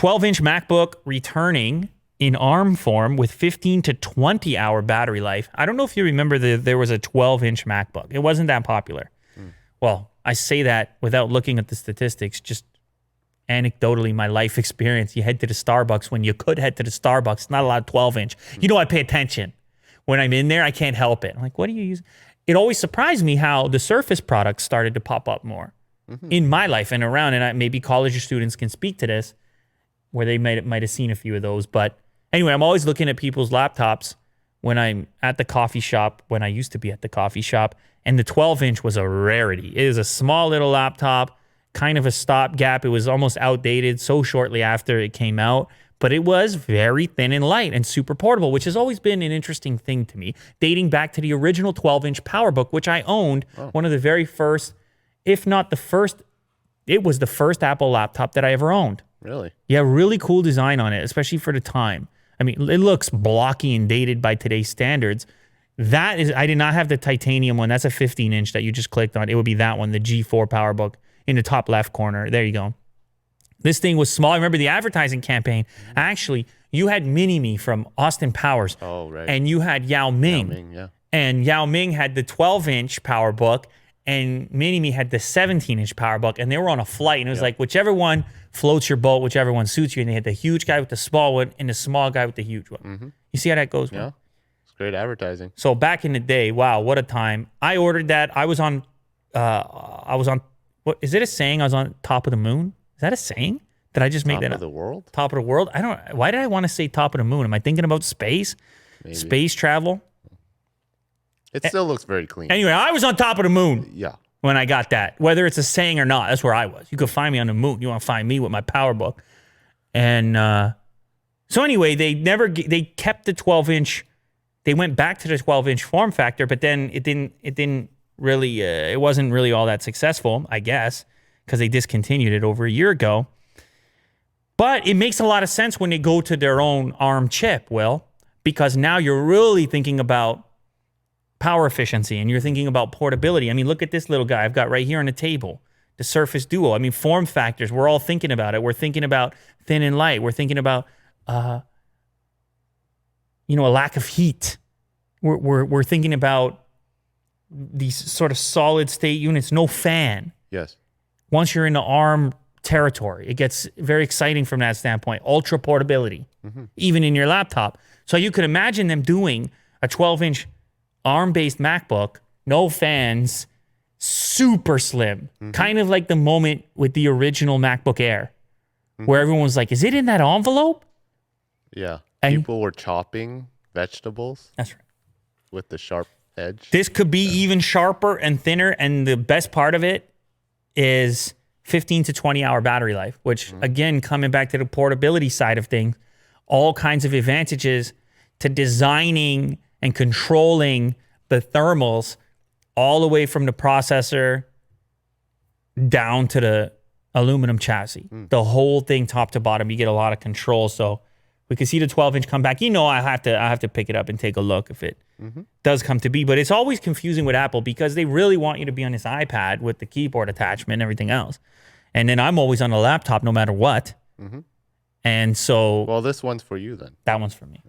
12-inch MacBook returning in ARM form with 15 to 20 hour battery life. I don't know if you remember there was a 12-inch MacBook. It wasn't that popular. Well, I say that without looking at the statistics, just anecdotally, my life experience. You head to the Starbucks when you could head to the Starbucks. Not a lot of 12-inch. You know, I pay attention. When I'm in there, I can't help it. I'm like, what do you use? It always surprised me how the Surface products started to pop up more in my life and around. And maybe college students can speak to this, where they might have seen a few of those. But anyway, I'm always looking at people's laptops when I'm at the coffee shop, when I used to be at the coffee shop, and the 12-inch was a rarity. It is a small little laptop, kind of a stopgap. It was almost outdated so shortly after it came out, but it was very thin and light and super portable, which has always been an interesting thing to me, dating back to the original 12-inch PowerBook, which I owned, one of the very first, if not the first, it was the first Apple laptop that I ever owned. Really? Yeah, really cool design on it, especially for the time. I mean, it looks blocky and dated by today's standards. That is, I did not have the titanium one. That's a 15-inch that you just clicked on. It would be that one, the G4 PowerBook in the top left corner. There you go. This thing was small. I remember the advertising campaign. Actually, you had Mini-Me from Austin Powers. Oh, right. And you had Yao Ming. Yao Ming, yeah. And Yao Ming had the 12-inch PowerBook, and Mini-Me had the 17-inch PowerBook, and they were on a flight, and it was like, whichever one floats your boat, whichever one suits you, and they had the huge guy with the small one and the small guy with the huge one. You see how that goes? Yeah, it's great advertising. So back in the day, wow, what a time. I ordered that. I was on, what, is it a saying? I was on top of the moon? Is that a saying? Did I just make that up? Top of the world? Top of the world? I don't, why did I want to say top of the moon? Am I thinking about space? Maybe. Space travel? It still looks very clean. Anyway, I was on top of the moon. Yeah. When I got that, whether it's a saying or not, that's where I was. You could find me on the moon. You want to find me with my PowerBook. And so anyway, they kept the 12-inch. They went back to the 12-inch form factor, but then it didn't really, it wasn't really all that successful, I guess, because they discontinued it over a year ago. But it makes a lot of sense when they go to their own ARM chip, Will, because now you're really thinking about power efficiency, and you're thinking about portability. I mean, look at this little guy I've got right here on the table, the Surface Duo. I mean, form factors, we're all thinking about it. We're thinking about thin and light. We're thinking about, a lack of heat. We're thinking about these sort of solid state units, no fan. Yes. Once you're in the ARM territory, it gets very exciting from that standpoint. Ultra portability, even in your laptop. So you could imagine them doing a 12-inch ARM-based MacBook, no fans, super slim. Kind of like the moment with the original MacBook Air, where everyone was like, is it in that envelope? Yeah. And people were chopping vegetables. That's right. With the sharp edge. This could be even sharper and thinner, and the best part of it is 15 to 20 hour battery life, which, again, coming back to the portability side of things, all kinds of advantages to designing and controlling the thermals all the way from the processor down to the aluminum chassis. The whole thing top to bottom, you get a lot of control. So we can see the 12-inch come back. I have to pick it up and take a look if it does come to be. But it's always confusing with Apple because they really want you to be on this iPad with the keyboard attachment and everything else. And then I'm always on a laptop no matter what. And so... Well, this one's for you then. That one's for me.